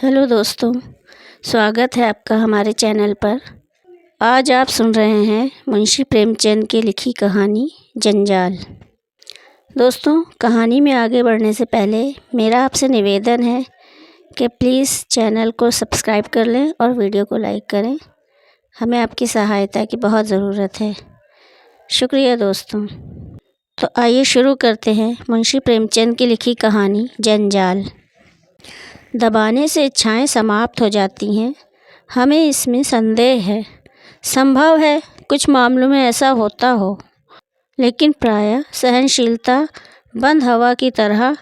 Hello दोस्तों, स्वागत है आपका हमारे चैनल पर। आज आप सुन रहे हैं मुंशी प्रेमचंद की लिखी कहानी जंजाल। दोस्तों, कहानी में आगे बढ़ने से पहले मेरा आपसे निवेदन है कि प्लीज़ चैनल को सब्सक्राइब कर लें और वीडियो को लाइक करें। हमें आपकी सहायता की बहुत ज़रूरत है। शुक्रिया दोस्तों। तो आइए शुरू करते हैं मुंशी प्रेमचंद की लिखी कहानी जंजाल। दबाने से इच्छाएं समाप्त हो जाती हैं, हमें इसमें संदेह है। संभव है कुछ मामलों में ऐसा होता हो, लेकिन प्रायः सहनशीलता बंद हवा की तरह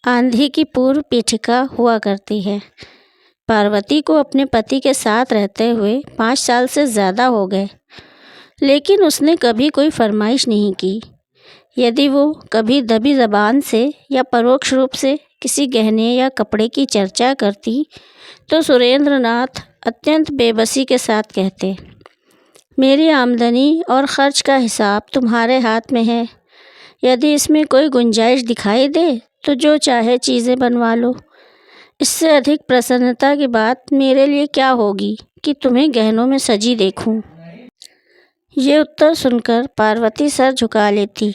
आंधी की पूर्व पीठिका हुआ करती है। पार्वती को अपने पति के साथ रहते हुए 5 साल से ज़्यादा हो गए, लेकिन उसने कभी कोई फरमाइश नहीं की। यदि वो कभी दबी ज़बान से या परोक्ष रूप से किसी गहने या कपड़े की चर्चा करती तो सुरेंद्र नाथ अत्यंत बेबसी के साथ कहते, मेरी आमदनी और ख़र्च का हिसाब तुम्हारे हाथ में है। यदि इसमें कोई गुंजाइश दिखाई दे तो जो चाहे चीज़ें बनवा लो। इससे अधिक प्रसन्नता की बात मेरे लिए क्या होगी कि तुम्हें गहनों में सजी देखूं। ये उत्तर सुनकर पार्वती सर झुका लेती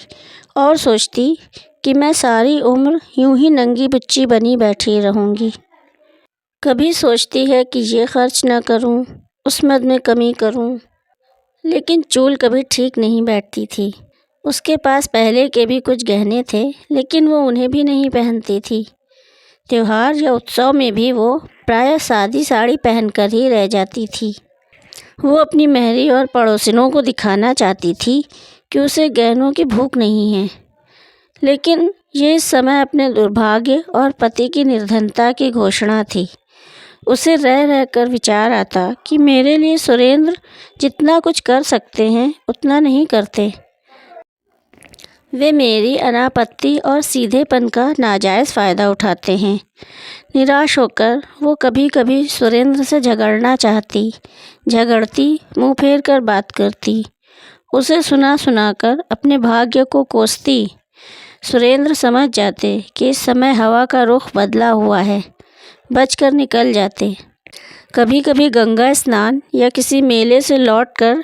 और सोचती कि मैं सारी उम्र यूं ही नंगी बुच्ची बनी बैठी रहूँगी। कभी सोचती है कि ये खर्च न करूँ, उस मद में कमी करूँ, लेकिन चूल कभी ठीक नहीं बैठती थी। उसके पास पहले के भी कुछ गहने थे, लेकिन वो उन्हें भी नहीं पहनती थी। त्योहार या उत्सव में भी वो प्रायः सादी साड़ी पहनकर ही रह जाती थी। वो अपनी मेहरी और पड़ोसिनों को दिखाना चाहती थी कि उसे गहनों की भूख नहीं है, लेकिन ये इस समय अपने दुर्भाग्य और पति की निर्धनता की घोषणा थी। उसे रह रहकर विचार आता कि मेरे लिए सुरेंद्र जितना कुछ कर सकते हैं उतना नहीं करते। वे मेरी अनापत्ति और सीधेपन का नाजायज़ फ़ायदा उठाते हैं। निराश होकर वो कभी कभी सुरेंद्र से झगड़ना चाहती, झगड़ती, मुँह फेर कर बात करती, उसे सुना सुनाकर अपने भाग्य को कोसती। सुरेंद्र समझ जाते कि इस समय हवा का रुख बदला हुआ है, बचकर निकल जाते। कभी कभी गंगा स्नान या किसी मेले से लौटकर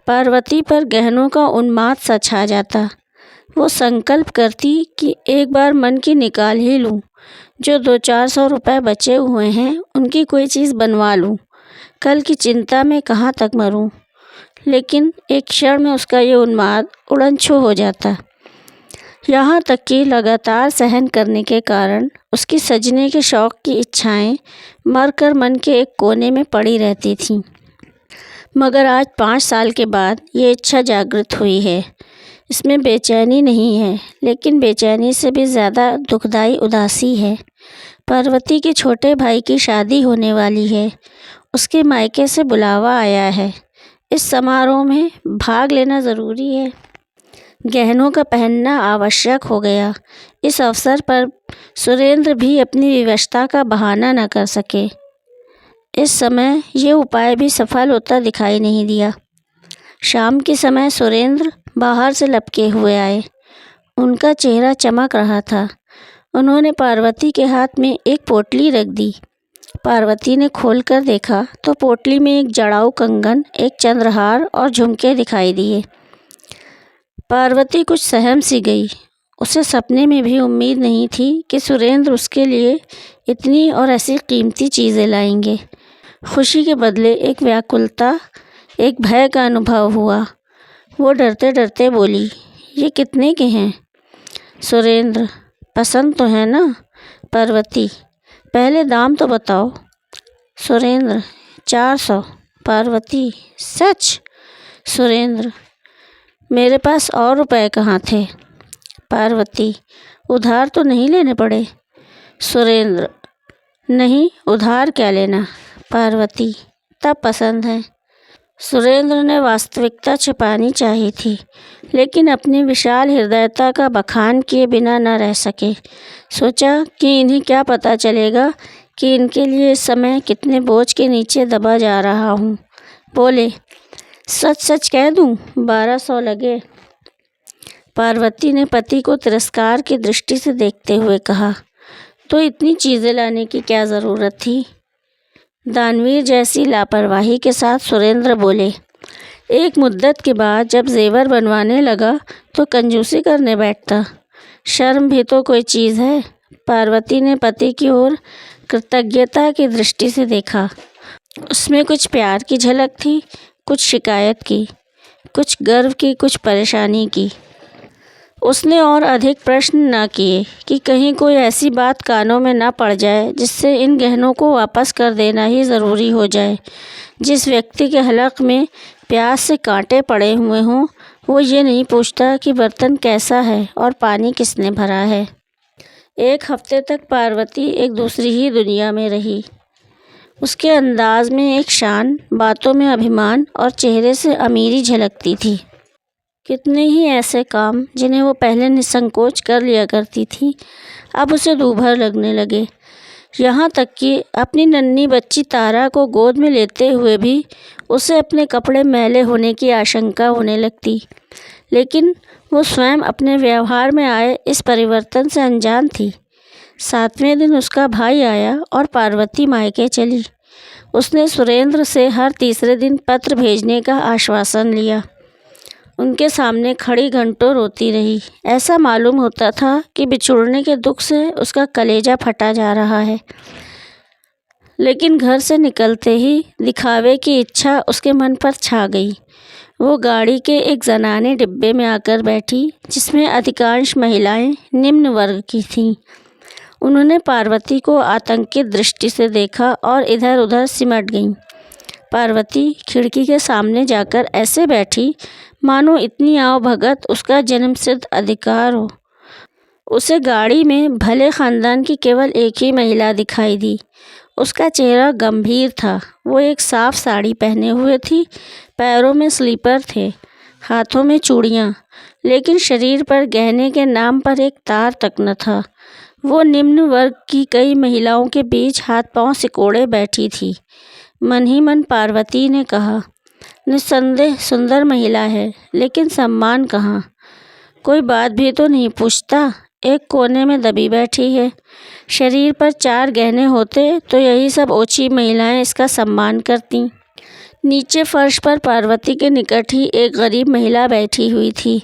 पार्वती पर गहनों का उन्माद सा छा जाता। वो संकल्प करती कि एक बार मन की निकाल ही लूँ, जो 200-400 रुपये बचे हुए हैं उनकी कोई चीज़ बनवा लूँ, कल की चिंता में कहाँ तक मरूँ। लेकिन एक क्षण में उसका ये उन्माद उड़न-छू हो जाता। यहाँ तक कि लगातार सहन करने के कारण उसकी सजने के शौक़ की इच्छाएं मरकर मन के एक कोने में पड़ी रहती थीं। मगर आज 5 साल के बाद ये इच्छा जागृत हुई है। इसमें बेचैनी नहीं है, लेकिन बेचैनी से भी ज़्यादा दुखदाई उदासी है। पार्वती के छोटे भाई की शादी होने वाली है। उसके मायके से बुलावा आया है। इस समारोह में भाग लेना ज़रूरी है। गहनों का पहनना आवश्यक हो गया। इस अवसर पर सुरेंद्र भी अपनी विवशता का बहाना न कर सके। इस समय ये उपाय भी सफल होता दिखाई नहीं दिया। शाम के समय सुरेंद्र बाहर से लपके हुए आए। उनका चेहरा चमक रहा था। उन्होंने पार्वती के हाथ में एक पोटली रख दी। पार्वती ने खोलकर देखा तो पोटली में एक जड़ाऊ कंगन, एक चंद्रहार और झुमके दिखाई दिए। पार्वती कुछ सहम सी गई। उसे सपने में भी उम्मीद नहीं थी कि सुरेंद्र उसके लिए इतनी और ऐसी कीमती चीज़ें लाएंगे। खुशी के बदले एक व्याकुलता, एक भय का अनुभव हुआ। वो डरते डरते बोली, ये कितने के हैं? सुरेंद्र, पसंद तो है ना? पार्वती, पहले दाम तो बताओ। सुरेंद्र, 400। पार्वती, सच? सुरेंद्र, मेरे पास और रुपए कहाँ थे? पार्वती, उधार तो नहीं लेने पड़े? सुरेंद्र, नहीं, उधार क्या लेना। पार्वती, तब पसंद है। सुरेंद्र ने वास्तविकता छिपानी चाहिए थी, लेकिन अपनी विशाल हृदयता का बखान किए बिना न रह सके। सोचा कि इन्हें क्या पता चलेगा कि इनके लिए इस समय कितने बोझ के नीचे दबा जा रहा हूँ। बोले, सच सच कह दूँ, 1200 लगे। पार्वती ने पति को तिरस्कार की दृष्टि से देखते हुए कहा, तो इतनी चीज़ें लाने की क्या ज़रूरत थी? दानवीर जैसी लापरवाही के साथ सुरेंद्र बोले। एक मुद्दत के बाद जब जेवर बनवाने लगा तो कंजूसी करने बैठता। शर्म भी तो कोई चीज़ है। पार्वती ने पति की ओर कृतज्ञता की दृष्टि से देखा। उसमें कुछ प्यार की झलक थी, कुछ शिकायत की, कुछ गर्व की, कुछ परेशानी की। उसने और अधिक प्रश्न न किए कि कहीं कोई ऐसी बात कानों में न पड़ जाए जिससे इन गहनों को वापस कर देना ही ज़रूरी हो जाए। जिस व्यक्ति के हलक में प्यास से कांटे पड़े हुए हों, वो ये नहीं पूछता कि बर्तन कैसा है और पानी किसने भरा है। एक हफ्ते तक पार्वती एक दूसरी ही दुनिया में रही। उसके अंदाज में एक शान, बातों में अभिमान और चेहरे से अमीरी झलकती थी। कितने ही ऐसे काम जिन्हें वो पहले निसंकोच कर लिया करती थी, अब उसे दूभर लगने लगे। यहाँ तक कि अपनी नन्ही बच्ची तारा को गोद में लेते हुए भी उसे अपने कपड़े मैले होने की आशंका होने लगती। लेकिन वो स्वयं अपने व्यवहार में आए इस परिवर्तन से अनजान थी। 7वें दिन उसका भाई आया और पार्वती मायके चली। उसने सुरेंद्र से हर तीसरे दिन पत्र भेजने का आश्वासन लिया। उनके सामने खड़ी घंटों रोती रही। ऐसा मालूम होता था कि बिछुड़ने के दुख से उसका कलेजा फटा जा रहा है। लेकिन घर से निकलते ही दिखावे की इच्छा उसके मन पर छा गई। वो गाड़ी के एक ज़नाने डिब्बे में आकर बैठी, जिसमें अधिकांश महिलाएं निम्न वर्ग की थीं। उन्होंने पार्वती को आतंकित दृष्टि से देखा और इधर उधर सिमट गईं। पार्वती खिड़की के सामने जाकर ऐसे बैठी मानो इतनी आवभगत उसका जन्मसिद्ध अधिकार हो। उसे गाड़ी में भले ख़ानदान की केवल एक ही महिला दिखाई दी। उसका चेहरा गंभीर था। वो एक साफ साड़ी पहने हुए थी, पैरों में स्लीपर थे, हाथों में चूड़ियाँ, लेकिन शरीर पर गहने के नाम पर एक तार तक न था। वो निम्न वर्ग की कई महिलाओं के बीच हाथ पांव सिकोड़े बैठी थी। मन ही मन पार्वती ने कहा, निस्संदेह सुंदर महिला है, लेकिन सम्मान कहाँ? कोई बात भी तो नहीं पूछता। एक कोने में दबी बैठी है। शरीर पर 4 गहने होते तो यही सब ओछी महिलाएं इसका सम्मान करती। नीचे फर्श पर पार्वती के निकट ही एक गरीब महिला बैठी हुई थी।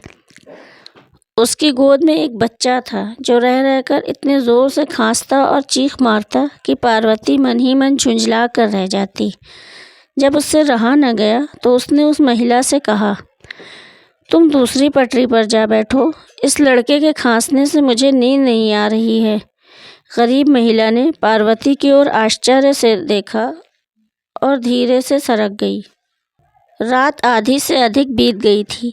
उसकी गोद में एक बच्चा था जो रह रहकर इतने ज़ोर से खांसता और चीख मारता कि पार्वती मन ही मन झुंझला कर रह जाती। जब उससे रहा न गया तो उसने उस महिला से कहा, तुम दूसरी पटरी पर जा बैठो। इस लड़के के खांसने से मुझे नींद नहीं आ रही है। गरीब महिला ने पार्वती की ओर आश्चर्य से देखा और धीरे से सरक गई। रात आधी से अधिक बीत गई थी।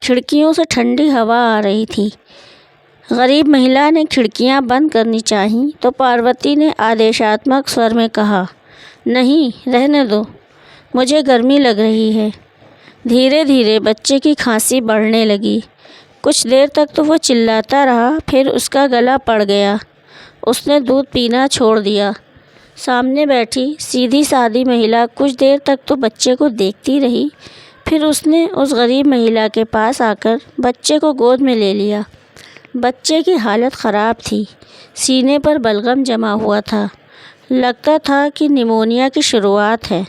खिड़कियों से ठंडी हवा आ रही थी। गरीब महिला ने खिड़कियां बंद करनी चाहीं तो पार्वती ने आदेशात्मक स्वर में कहा, नहीं, रहने दो, मुझे गर्मी लग रही है। धीरे धीरे बच्चे की खांसी बढ़ने लगी। कुछ देर तक तो वो चिल्लाता रहा, फिर उसका गला पड़ गया। उसने दूध पीना छोड़ दिया। सामने बैठी सीधी सादी महिला कुछ देर तक तो बच्चे को देखती रही, फिर उसने उस गरीब महिला के पास आकर बच्चे को गोद में ले लिया। बच्चे की हालत ख़राब थी। सीने पर बलगम जमा हुआ था। लगता था कि निमोनिया की शुरुआत है।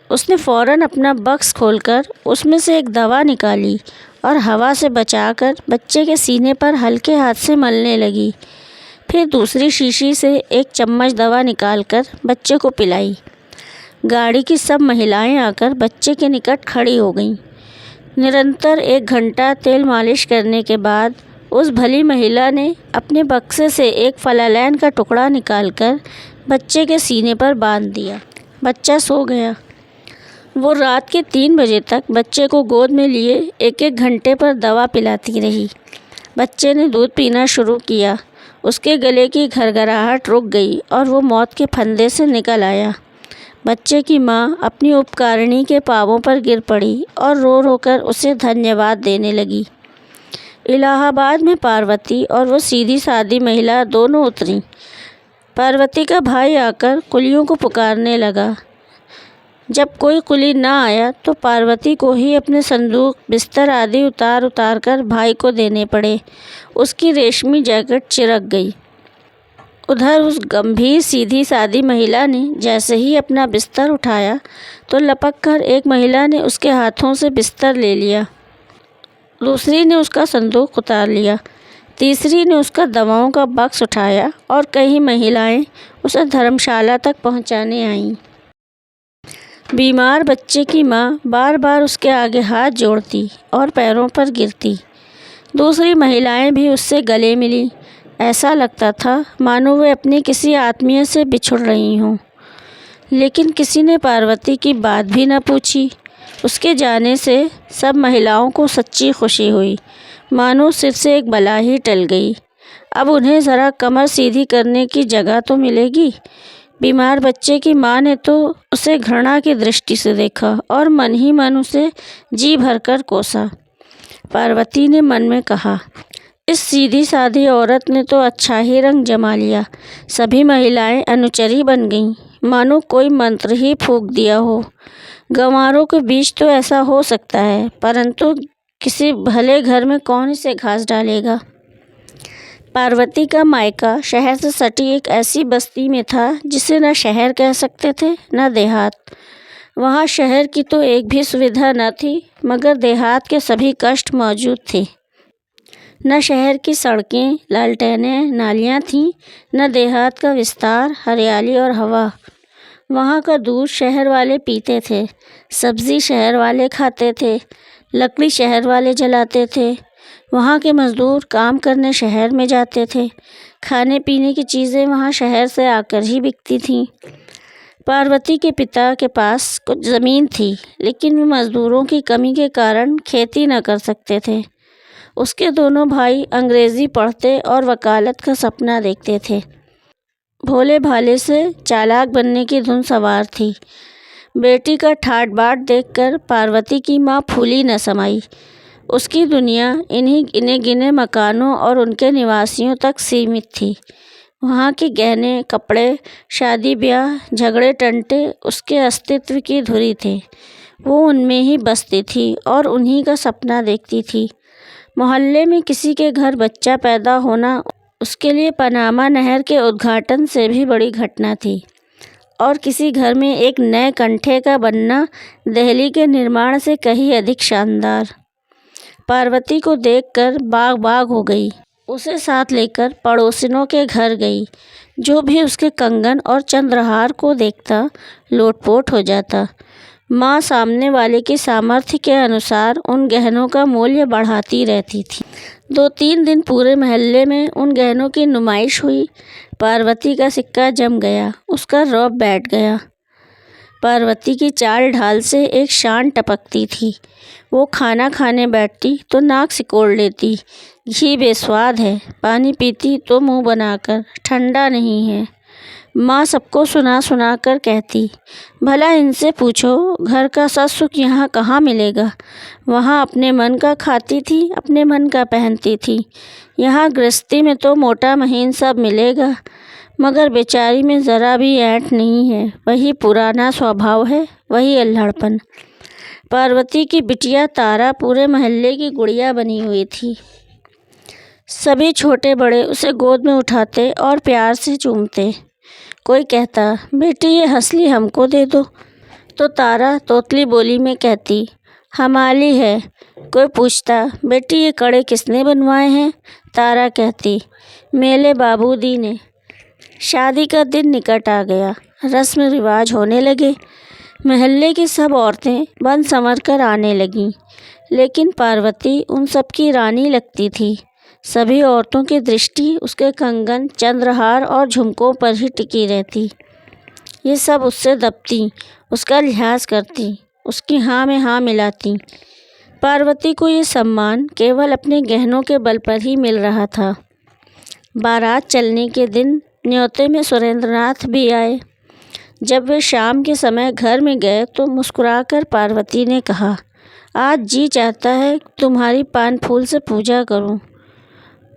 उसने फ़ौरन अपना बक्स खोलकर उसमें से एक दवा निकाली और हवा से बचाकर बच्चे के सीने पर हल्के हाथ से मलने लगी। फिर दूसरी शीशी से एक चम्मच दवा निकालकर बच्चे को पिलाई। गाड़ी की सब महिलाएं आकर बच्चे के निकट खड़ी हो गईं। निरंतर 1 घंटा तेल मालिश करने के बाद उस भली महिला ने अपने बक्से से एक फलालैन का टुकड़ा निकालकर बच्चे के सीने पर बांध दिया। बच्चा सो गया। वो रात के 3 बजे तक बच्चे को गोद में लिए 1-1 घंटे पर दवा पिलाती रही। बच्चे ने दूध पीना शुरू किया। उसके गले की घरघराहट रुक गई और वो मौत के फंदे से निकल आया। बच्चे की माँ अपनी उपकारिणी के पांवों पर गिर पड़ी और रो रो कर उसे धन्यवाद देने लगी। इलाहाबाद में पार्वती और वो सीधी सादी महिला दोनों उतरीं। पार्वती का भाई आकर कुलियों को पुकारने लगा। जब कोई कुली ना आया तो पार्वती को ही अपने संदूक, बिस्तर आदि उतार कर भाई को देने पड़े। उसकी रेशमी जैकेट चिरक गई। उधर उस गंभीर सीधी सादी महिला ने जैसे ही अपना बिस्तर उठाया तो लपक कर एक महिला ने उसके हाथों से बिस्तर ले लिया, दूसरी ने उसका संदूक उतार लिया, तीसरी ने उसका दवाओं का बक्स उठाया और कई महिलाएं उसे धर्मशाला तक पहुंचाने आईं। बीमार बच्चे की माँ बार बार उसके आगे हाथ जोड़ती और पैरों पर गिरती। दूसरी महिलाएं भी उससे गले मिली। ऐसा लगता था मानो वे अपने किसी आत्मीय से बिछुड़ रही हों। लेकिन किसी ने पार्वती की बात भी न पूछी। उसके जाने से सब महिलाओं को सच्ची खुशी हुई, मानो सिर से एक बला ही टल गई। अब उन्हें ज़रा कमर सीधी करने की जगह तो मिलेगी। बीमार बच्चे की माँ ने तो उसे घृणा की दृष्टि से देखा और मन ही मन उसे जी भरकर कोसा। पार्वती ने मन में कहा, इस सीधी सादी औरत ने तो अच्छा ही रंग जमा लिया। सभी महिलाएं अनुचरी बन गईं, मानो कोई मंत्र ही फूंक दिया हो। गंवारों के बीच तो ऐसा हो सकता है, परंतु किसी भले घर में कौन इसे घास डालेगा। पार्वती का मायका शहर से सटी एक ऐसी बस्ती में था जिसे न शहर कह सकते थे न देहात। वहाँ शहर की तो एक भी सुविधा न थी, मगर देहात के सभी कष्ट मौजूद थे। न शहर की सड़कें, लालटेनें, नालियाँ थीं, न देहात का विस्तार, हरियाली और हवा। वहाँ का दूध शहर वाले पीते थे, सब्ज़ी शहर वाले खाते थे, लकड़ी शहर वाले जलाते थे। वहाँ के मज़दूर काम करने शहर में जाते थे। खाने पीने की चीज़ें वहाँ शहर से आकर ही बिकती थीं। पार्वती के पिता के पास कुछ ज़मीन थी, लेकिन वे मज़दूरों की कमी के कारण खेती न कर सकते थे। उसके दोनों भाई अंग्रेज़ी पढ़ते और वकालत का सपना देखते थे। भोले भाले से चालाक बनने की धुन सवार थी। बेटी का ठाट बाट देखकर पार्वती की माँ फूली न समाई। उसकी दुनिया इन्हीं गिने गिने मकानों और उनके निवासियों तक सीमित थी। वहाँ के गहने, कपड़े, शादी ब्याह, झगड़े टंटे उसके अस्तित्व की धुरी थे। वो उनमें ही बसती थी और उन्हीं का सपना देखती थी। मोहल्ले में किसी के घर बच्चा पैदा होना उसके लिए पनामा नहर के उद्घाटन से भी बड़ी घटना थी, और किसी घर में एक नए कंठे का बनना दहली के निर्माण से कहीं अधिक शानदार। पार्वती को देखकर बाग बाग हो गई। उसे साथ लेकर पड़ोसिनों के घर गई। जो भी उसके कंगन और चंद्रहार को देखता लोटपोट हो जाता। माँ सामने वाले की सामर्थ्य के अनुसार उन गहनों का मूल्य बढ़ाती रहती थी। 2-3 दिन पूरे महल्ले में उन गहनों की नुमाइश हुई। पार्वती का सिक्का जम गया, उसका रौब बैठ गया। पार्वती की चाल ढाल से एक शान टपकती थी। वो खाना खाने बैठती तो नाक सिकोड़ लेती, घी बेस्वाद है, पानी पीती तो मुंह बनाकर, ठंडा नहीं है। माँ सबको सुना सुना कर कहती, भला इनसे पूछो घर का सत सुख यहाँ कहाँ मिलेगा। वहाँ अपने मन का खाती थी, अपने मन का पहनती थी। यहाँ गृहस्थी में तो मोटा महीन सब मिलेगा, मगर बेचारी में ज़रा भी ऐंठ नहीं है। वही पुराना स्वभाव है, वही अल्हड़पन। पार्वती की बिटिया तारा पूरे महल्ले की गुड़िया बनी हुई थी। सभी छोटे बड़े उसे गोद में उठाते और प्यार से चूमते। कोई कहता, बेटी ये हंसली हमको दे दो, तो तारा तोतली बोली में कहती, हमारी है। कोई पूछता, बेटी ये कड़े किसने बनवाए हैं? तारा कहती, मेरे बाबूजी ने। शादी का दिन निकट आ गया। रस्म रिवाज होने लगे। महल्ले की सब औरतें बन संवर कर आने लगीं, लेकिन पार्वती उन सब की रानी लगती थी। सभी औरतों की दृष्टि उसके कंगन, चंद्रहार और झुमकों पर ही टिकी रहती। ये सब उससे दबती, उसका लिहाज करती, उसकी हाँ में हाँ मिलाती। पार्वती को ये सम्मान केवल अपने गहनों के बल पर ही मिल रहा था। बारात चलने के दिन न्योते में सुरेंद्रनाथ भी आए। जब वे शाम के समय घर में गए तो मुस्कुराकर पार्वती ने कहा, आज जी चाहता है तुम्हारी पान फूल से पूजा करूं।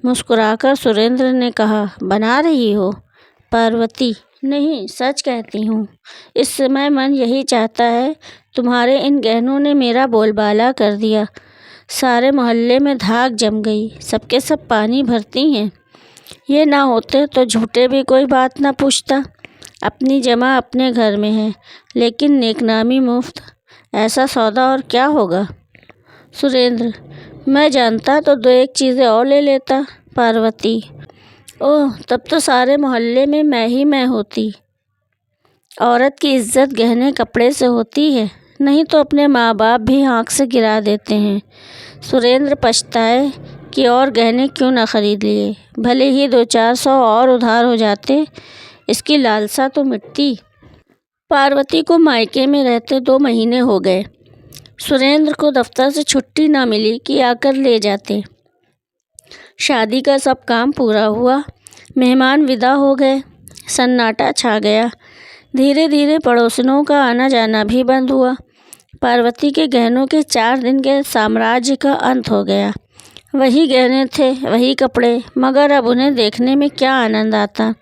मुस्कुराकर सुरेंद्र ने कहा, बना रही हो? पार्वती, नहीं, सच कहती हूँ। इस समय मन यही चाहता है। तुम्हारे इन गहनों ने मेरा बोलबाला कर दिया। सारे मोहल्ले में धाक जम गई, सबके सब पानी भरती हैं। ये ना होते तो झूठे भी कोई बात ना पूछता। अपनी जमा अपने घर में है, लेकिन नेकनामी मुफ्त। ऐसा सौदा और क्या होगा? सुरेंद्र, मैं जानता तो दो एक चीज़ें और ले लेता। पार्वती, ओह, तब तो सारे मोहल्ले में मैं होती। औरत की इज्जत गहने कपड़े से होती है, नहीं तो अपने माँ बाप भी आँख से गिरा देते हैं। सुरेंद्र पछताए कि और गहने क्यों ना खरीद लिए, भले ही 200-400 और उधार हो जाते, इसकी लालसा तो मिटती। पार्वती को मायके में रहते 2 महीने हो गए। सुरेंद्र को दफ्तर से छुट्टी ना मिली कि आकर ले जाते। शादी का सब काम पूरा हुआ, मेहमान विदा हो गए, सन्नाटा छा गया। धीरे धीरे पड़ोसियों का आना जाना भी बंद हुआ। पार्वती के गहनों के 4 दिन के साम्राज्य का अंत हो गया। वही गहने थे, वही कपड़े, मगर अब उन्हें देखने में क्या आनंद आता।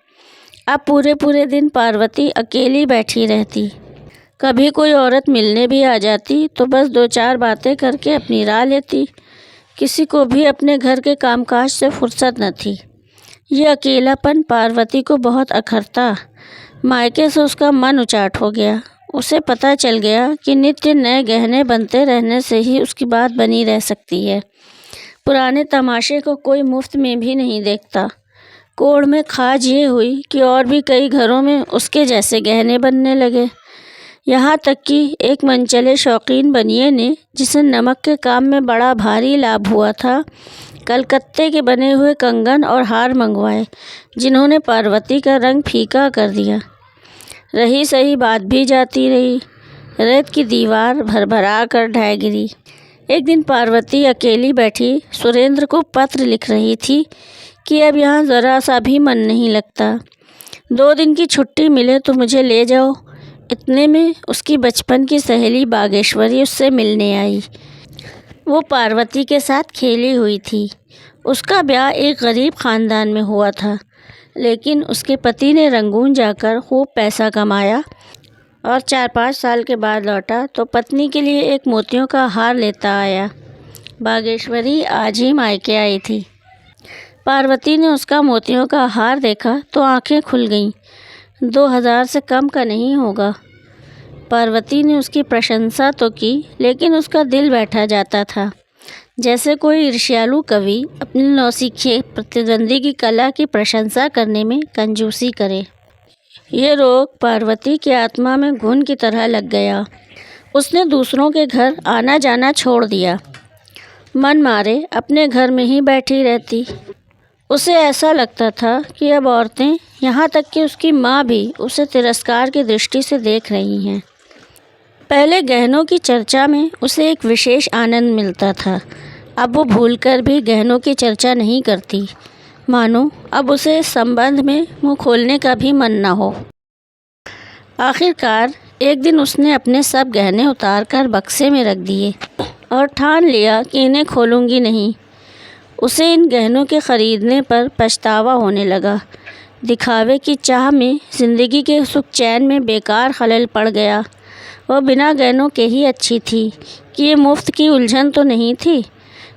अब पूरे पूरे दिन पार्वती अकेली बैठी रहती। कभी कोई औरत मिलने भी आ जाती तो बस 2-4 बातें करके अपनी राह लेती। किसी को भी अपने घर के कामकाज से फुर्सत न थी। ये अकेलापन पार्वती को बहुत अखरता। मायके से उसका मन उचाट हो गया। उसे पता चल गया कि नित्य नए गहने बनते रहने से ही उसकी बात बनी रह सकती है। पुराने तमाशे को कोई मुफ्त में भी नहीं देखता। कोढ़ में खाज ये हुई कि और भी कई घरों में उसके जैसे गहने बनने लगे। यहाँ तक कि एक मनचले शौकीन बनिए ने, जिसे नमक के काम में बड़ा भारी लाभ हुआ था, कलकत्ते के बने हुए कंगन और हार मंगवाए, जिन्होंने पार्वती का रंग फीका कर दिया। रही सही बात भी जाती रही। रेत की दीवार भरभरा कर ढह गिरी। एक दिन पार्वती अकेली बैठी सुरेंद्र को पत्र लिख रही थी कि अब यहाँ ज़रा सा भी मन नहीं लगता। 2 दिन की छुट्टी मिले तो मुझे ले जाओ। इतने में उसकी बचपन की सहेली बागेश्वरी उससे मिलने आई। वो पार्वती के साथ खेली हुई थी। उसका ब्याह एक गरीब ख़ानदान में हुआ था, लेकिन उसके पति ने रंगून जाकर खूब पैसा कमाया और 4-5 साल के बाद लौटा तो पत्नी के लिए एक मोतियों का हार लेता आया। बागेश्वरी आज ही मायके आई थी। पार्वती ने उसका मोतियों का हार देखा तो आंखें खुल गईं। 2000 से कम का नहीं होगा। पार्वती ने उसकी प्रशंसा तो की, लेकिन उसका दिल बैठा जाता था, जैसे कोई ईर्ष्यालु कवि अपने नौसिखिए प्रतिद्वंदी की कला की प्रशंसा करने में कंजूसी करे। ये रोग पार्वती की आत्मा में घुन की तरह लग गया। उसने दूसरों के घर आना जाना छोड़ दिया। मन मारे अपने घर में ही बैठी रहती। उसे ऐसा लगता था कि अब औरतें, यहाँ तक कि उसकी माँ भी, उसे तिरस्कार की दृष्टि से देख रही हैं। पहले गहनों की चर्चा में उसे एक विशेष आनंद मिलता था। अब वो भूलकर भी गहनों की चर्चा नहीं करती, मानो अब उसे इस संबंध में मुँह खोलने का भी मन न हो। आखिरकार एक दिन उसने अपने सब गहने उतारकर बक्से में रख दिए और ठान लिया कि इन्हें खोलूँगी नहीं। उसे इन गहनों के ख़रीदने पर पछतावा होने लगा। दिखावे की चाह में ज़िंदगी के सुख चैन में बेकार खलल पड़ गया। वह बिना गहनों के ही अच्छी थी कि ये मुफ्त की उलझन तो नहीं थी।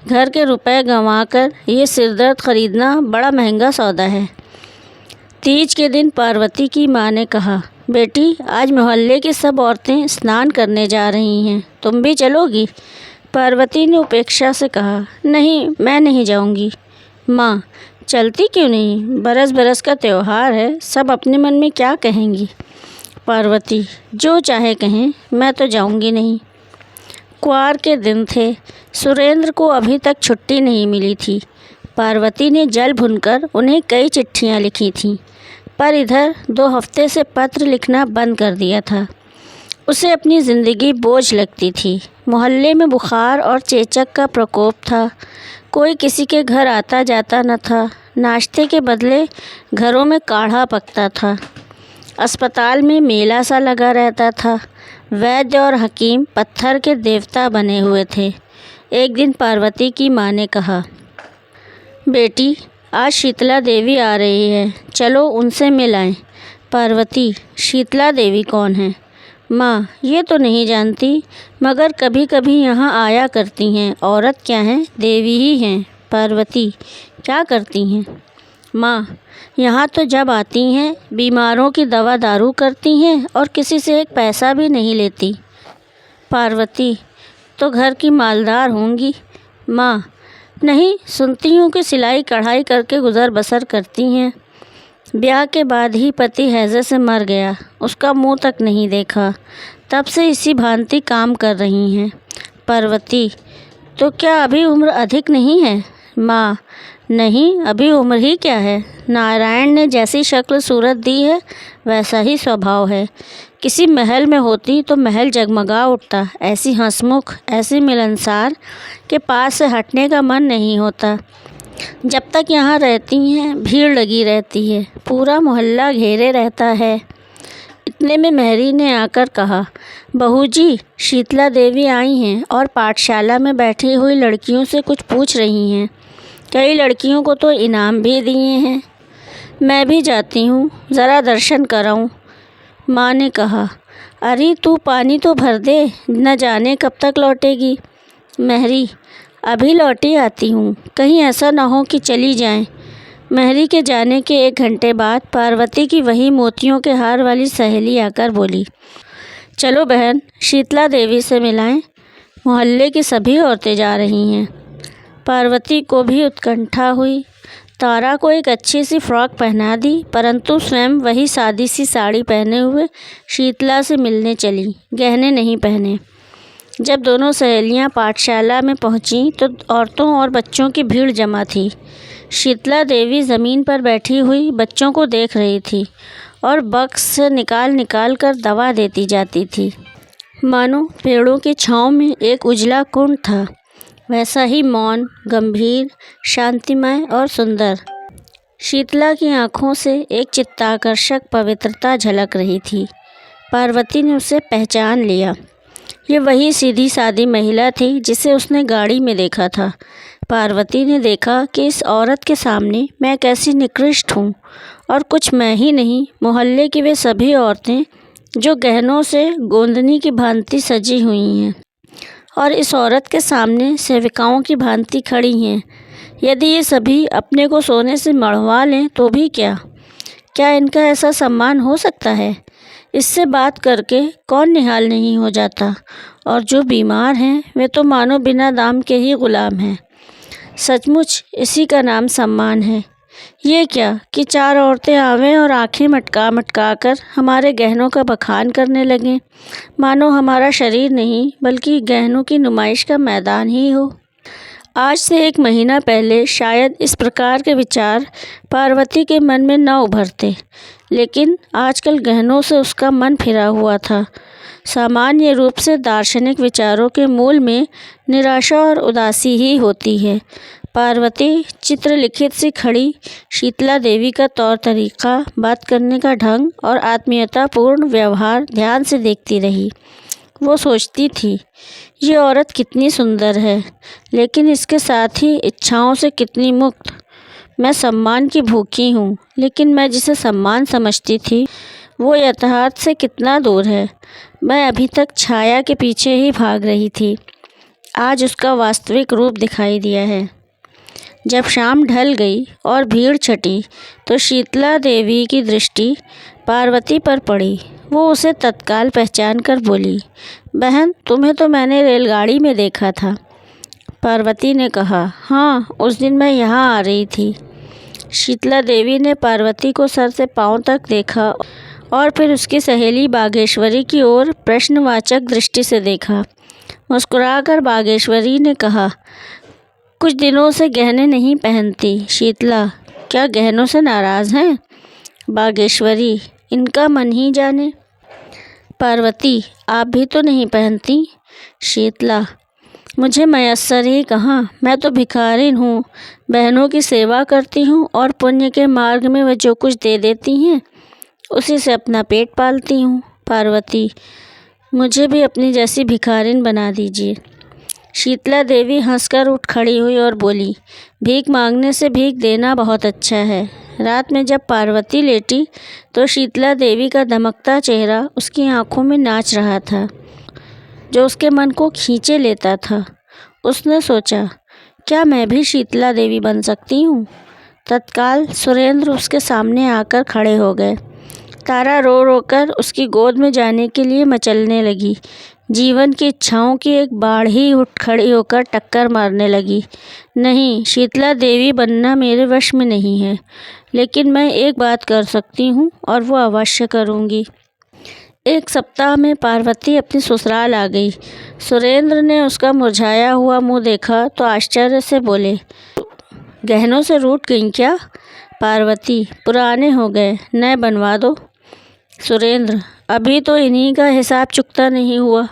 घर के रुपए गंवाकर ये सिरदर्द ख़रीदना बड़ा महंगा सौदा है। तीज के दिन पार्वती की माँ ने कहा, बेटी, आज मोहल्ले की सब औरतें स्नान करने जा रही हैं, तुम भी चलोगी? पार्वती ने उपेक्षा से कहा, नहीं, मैं नहीं जाऊंगी। माँ, चलती क्यों नहीं? बरस बरस का त्यौहार है, सब अपने मन में क्या कहेंगी? पार्वती, जो चाहे कहें, मैं तो जाऊंगी नहीं। क्वार के दिन थे। सुरेंद्र को अभी तक छुट्टी नहीं मिली थी। पार्वती ने जल भुनकर उन्हें कई चिट्ठियाँ लिखी थीं, पर इधर 2 हफ्ते से पत्र लिखना बंद कर दिया था। उसे अपनी ज़िंदगी बोझ लगती थी। मोहल्ले में बुखार और चेचक का प्रकोप था। कोई किसी के घर आता जाता न था। नाश्ते के बदले घरों में काढ़ा पकता था। अस्पताल में मेला सा लगा रहता था। वैद्य और हकीम पत्थर के देवता बने हुए थे। एक दिन पार्वती की माँ ने कहा, बेटी, आज शीतला देवी आ रही है, चलो उनसे मिल आएं। पार्वती, शीतला देवी कौन है? माँ, ये तो नहीं जानती, मगर कभी कभी यहाँ आया करती हैं। औरत क्या हैं, देवी ही हैं। पार्वती, क्या करती हैं? माँ, यहाँ तो जब आती हैं बीमारों की दवा दारू करती हैं और किसी से एक पैसा भी नहीं लेती। पार्वती, तो घर की मालदार होंगी। माँ, नहीं, सुनती हूँ कि सिलाई कढ़ाई करके गुजर बसर करती हैं। ब्याह के बाद ही पति हैजे से मर गया, उसका मुंह तक नहीं देखा, तब से इसी भांति काम कर रही हैं। पार्वती, तो क्या अभी उम्र अधिक नहीं है? माँ, नहीं, अभी उम्र ही क्या है, नारायण ने जैसी शक्ल सूरत दी है वैसा ही स्वभाव है। किसी महल में होती तो महल जगमगा उठता, ऐसी हंसमुख, ऐसी मिलनसार के पास से हटने का मन नहीं होता। जब तक यहाँ रहती हैं भीड़ लगी रहती है, पूरा मोहल्ला घेरे रहता है। इतने में मेहरी ने आकर कहा, बहू जी, शीतला देवी आई हैं और पाठशाला में बैठी हुई लड़कियों से कुछ पूछ रही हैं। कई लड़कियों को तो इनाम भी दिए हैं। मैं भी जाती हूँ, ज़रा दर्शन कराऊँ। माँ ने कहा, अरे तू पानी तो भर दे, न जाने कब तक लौटेगी। मेहरी, अभी लौटी आती हूँ, कहीं ऐसा ना हो कि चली जाएं। मेहरी के जाने के 1 घंटे बाद पार्वती की वही मोतियों के हार वाली सहेली आकर बोली, चलो बहन, शीतला देवी से मिलाएं, मोहल्ले की सभी औरतें जा रही हैं। पार्वती को भी उत्कंठा हुई। तारा को एक अच्छी सी फ्रॉक पहना दी, परंतु स्वयं वही सादी सी साड़ी पहने हुए शीतला से मिलने चली, गहने नहीं पहने। जब दोनों सहेलियां पाठशाला में पहुंची तो औरतों और बच्चों की भीड़ जमा थी। शीतला देवी ज़मीन पर बैठी हुई बच्चों को देख रही थी और बक्स से निकाल निकाल कर दवा देती जाती थी। मानो पेड़ों की छाँव में एक उजला कुंड था, वैसा ही मौन, गंभीर, शांतिमय और सुंदर। शीतला की आँखों से एक चित्ताकर्षक पवित्रता झलक रही थी। पार्वती ने उसे पहचान लिया। ये वही सीधी सादी महिला थी जिसे उसने गाड़ी में देखा था। पार्वती ने देखा कि इस औरत के सामने मैं कैसी निकृष्ट हूँ, और कुछ मैं ही नहीं, मोहल्ले की वे सभी औरतें जो गहनों से गोंदनी की भांति सजी हुई हैं और इस औरत के सामने सेविकाओं की भांति खड़ी हैं। यदि ये सभी अपने को सोने से मढ़वा लें तो भी क्या इनका ऐसा सम्मान हो सकता है? इससे बात करके कौन निहाल नहीं हो जाता, और जो बीमार हैं वे तो मानो बिना दाम के ही गुलाम हैं। सचमुच इसी का नाम सम्मान है। ये क्या कि 4 औरतें आवें और आंखें मटका मटका कर हमारे गहनों का बखान करने लगें, मानो हमारा शरीर नहीं बल्कि गहनों की नुमाइश का मैदान ही हो। आज से 1 महीना पहले शायद इस प्रकार के विचार पार्वती के मन में न उभरते, लेकिन आजकल गहनों से उसका मन फिरा हुआ था। सामान्य रूप से दार्शनिक विचारों के मूल में निराशा और उदासी ही होती है। पार्वती चित्रलिखित सी खड़ी शीतला देवी का तौर तरीका, बात करने का ढंग और आत्मीयतापूर्ण व्यवहार ध्यान से देखती रही। वो सोचती थी, ये औरत कितनी सुंदर है, लेकिन इसके साथ ही इच्छाओं से कितनी मुक्त। मैं सम्मान की भूखी हूँ, लेकिन मैं जिसे सम्मान समझती थी वो यथार्थ से कितना दूर है। मैं अभी तक छाया के पीछे ही भाग रही थी, आज उसका वास्तविक रूप दिखाई दिया है। जब शाम ढल गई और भीड़ छटी तो शीतला देवी की दृष्टि पार्वती पर पड़ी। वो उसे तत्काल पहचान कर बोली, बहन, तुम्हें तो मैंने रेलगाड़ी में देखा था। पार्वती ने कहा, हाँ, उस दिन मैं यहाँ आ रही थी। शीतला देवी ने पार्वती को सर से पाँव तक देखा और फिर उसकी सहेली बागेश्वरी की ओर प्रश्नवाचक दृष्टि से देखा। मुस्कुराकर बागेश्वरी ने कहा, कुछ दिनों से गहने नहीं पहनती शीतला, क्या गहनों से नाराज़ हैं? बागेश्वरी, इनका मन ही जाने। पार्वती, आप भी तो नहीं पहनती। शीतला, मुझे मयस्सर ही कहाँ, मैं तो भिखारिन हूँ, बहनों की सेवा करती हूँ और पुण्य के मार्ग में वे जो कुछ दे देती हैं उसी से अपना पेट पालती हूँ। पार्वती, मुझे भी अपनी जैसी भिखारिन बना दीजिए। शीतला देवी हंसकर उठ खड़ी हुई और बोली, भीख मांगने से भीख देना बहुत अच्छा है। रात में जब पार्वती लेटी तो शीतला देवी का दमकता चेहरा उसकी आंखों में नाच रहा था, जो उसके मन को खींचे लेता था। उसने सोचा, क्या मैं भी शीतला देवी बन सकती हूँ? तत्काल सुरेंद्र उसके सामने आकर खड़े हो गए। तारा रो रो कर उसकी गोद में जाने के लिए मचलने लगी। जीवन की इच्छाओं की एक बाढ़ ही उठ खड़ी होकर टक्कर मारने लगी। नहीं, शीतला देवी बनना मेरे वश में नहीं है, लेकिन मैं एक बात कर सकती हूँ और वो अवश्य करूँगी। 1 सप्ताह में पार्वती अपनी ससुराल आ गई। सुरेंद्र ने उसका मुरझाया हुआ मुँह देखा तो आश्चर्य से बोले, गहनों से रूठ गई क्या? पार्वती, पुराने हो गए, नए बनवा दो। सुरेंद्र, अभी तो इन्हीं का हिसाब चुकता नहीं हुआ।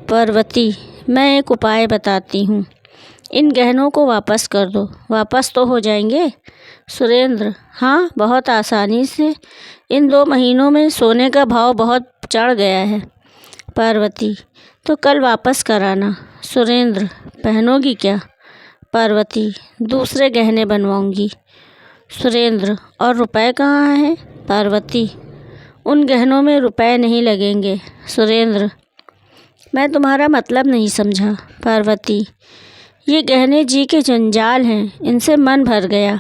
पार्वती, मैं एक उपाय बताती हूँ, इन गहनों को वापस कर दो। वापस तो हो जाएंगे? सुरेंद्र, हाँ, बहुत आसानी से। इन 2 महीनों में सोने का भाव बहुत चढ़ गया है। पार्वती, तो कल वापस कराना। सुरेंद्र, पहनोगी क्या? पार्वती, दूसरे गहने बनवाऊंगी। सुरेंद्र, और रुपए कहाँ हैं? पार्वती, उन गहनों में रुपए नहीं लगेंगे। सुरेंद्र, मैं तुम्हारा मतलब नहीं समझा। पार्वती, ये गहने जी के जंजाल हैं, इनसे मन भर गया।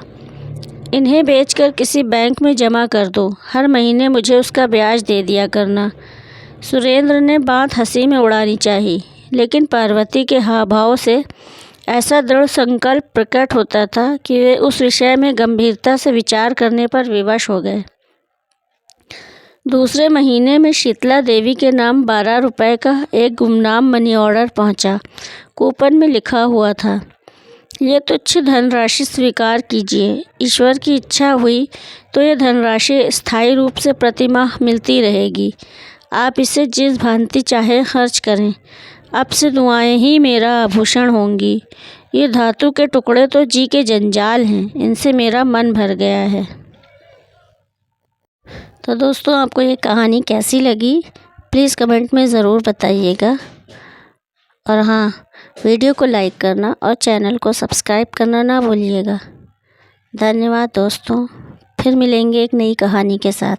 इन्हें बेचकर किसी बैंक में जमा कर दो, हर महीने मुझे उसका ब्याज दे दिया करना। सुरेंद्र ने बात हंसी में उड़ानी चाहिए, लेकिन पार्वती के हाव भाव से ऐसा दृढ़ संकल्प प्रकट होता था कि वे उस विषय में गंभीरता से विचार करने पर विवश हो गए। दूसरे महीने में शीतला देवी के नाम 12 रुपये का एक गुमनाम मनी ऑर्डर पहुंचा। कूपन में लिखा हुआ था, ये तुच्छ धनराशि स्वीकार कीजिए। ईश्वर की इच्छा हुई तो ये धनराशि स्थायी रूप से प्रतिमाह मिलती रहेगी। आप इसे जिस भांति चाहे खर्च करें। अब से दुआएं ही मेरा आभूषण होंगी। ये धातु के टुकड़े तो जी के जंजाल हैं, इनसे मेरा मन भर गया है। तो दोस्तों, आपको ये कहानी कैसी लगी प्लीज़ कमेंट में ज़रूर बताइएगा। और हाँ, वीडियो को लाइक करना और चैनल को सब्सक्राइब करना ना भूलिएगा। धन्यवाद दोस्तों, फिर मिलेंगे एक नई कहानी के साथ।